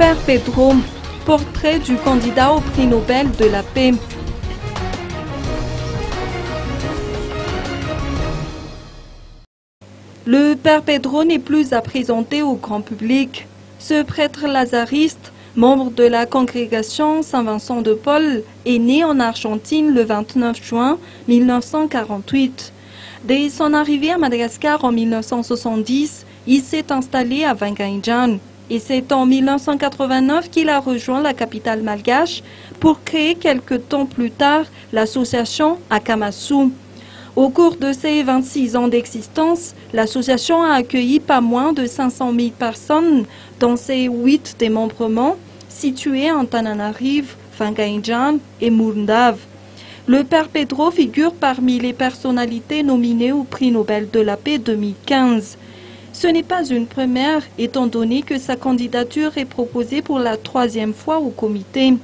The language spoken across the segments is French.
Père Pedro, portrait du candidat au prix Nobel de la paix. Le Père Pedro n'est plus à présenter au grand public. Ce prêtre lazariste, membre de la congrégation Saint-Vincent de Paul, est né en Argentine le 29 juin 1948. Dès son arrivée à Madagascar en 1970, il s'est installé à Vientiane. Et c'est en 1989 qu'il a rejoint la capitale malgache pour créer quelque temps plus tard l'association Akamasu. Au cours de ses 26 ans d'existence, l'association a accueilli pas moins de 500 000 personnes dans ses 8 démembrements situés en Tananarive, Vientiane et Mundave. Le Père Pedro figure parmi les personnalités nominées au prix Nobel de la paix 2015. Ce n'est pas une première, étant donné que sa candidature est proposée pour la 3e fois au comité.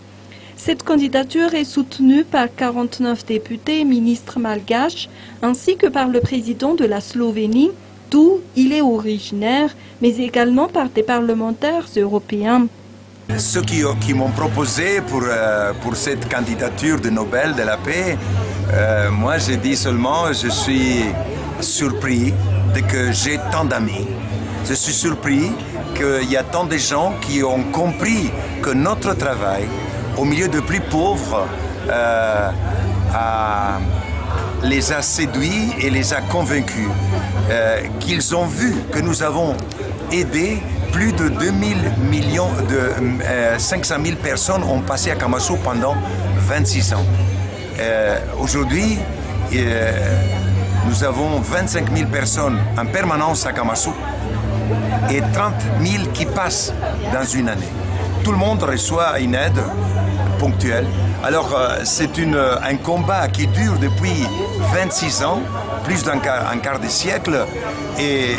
Cette candidature est soutenue par 49 députés et ministres malgaches, ainsi que par le président de la Slovénie, d'où il est originaire, mais également par des parlementaires européens. Ceux qui m'ont proposé pour cette candidature de Nobel de la paix, moi j'ai dit seulement je suis surpris de que j'ai tant d'amis. Je suis surpris qu'il y a tant de gens qui ont compris que notre travail, au milieu de plus pauvres, les a séduits et les a convaincus. Qu'ils ont vu que nous avons aidé plus de 500 000 personnes ont passé à Akamasu pendant 26 ans. Aujourd'hui, nous avons 25 000 personnes en permanence à Akamasu et 30 000 qui passent dans une année. Tout le monde reçoit une aide ponctuelle. Alors c'est un combat qui dure depuis 26 ans, plus d'un quart de siècle, et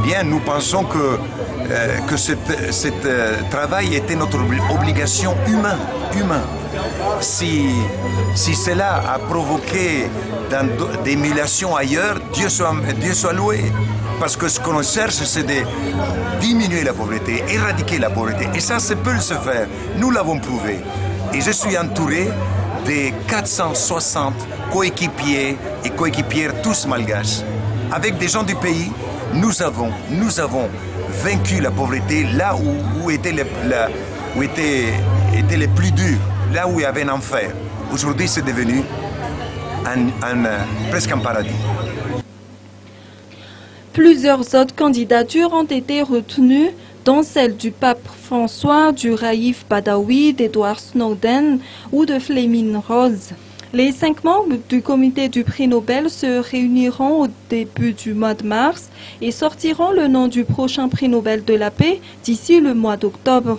bien nous pensons que ce travail était notre obligation humaine. Si cela a provoqué des émulations ailleurs, Dieu soit loué. Parce que ce qu'on cherche, c'est de diminuer la pauvreté, éradiquer la pauvreté. Et ça peut se faire. Nous l'avons prouvé. Et je suis entouré de 460 coéquipiers et coéquipières tous malgaches. Avec des gens du pays, nous avons vaincu la pauvreté là où était le plus dur, là où il y avait un enfer. Aujourd'hui, c'est devenu presque un paradis. Plusieurs autres candidatures ont été retenues, dont celle du pape François, du Raif Badawi, d'Edward Snowden ou de Fleming Rose. Les 5 membres du comité du prix Nobel se réuniront au début du mois de mars et sortiront le nom du prochain prix Nobel de la paix d'ici le mois d'octobre.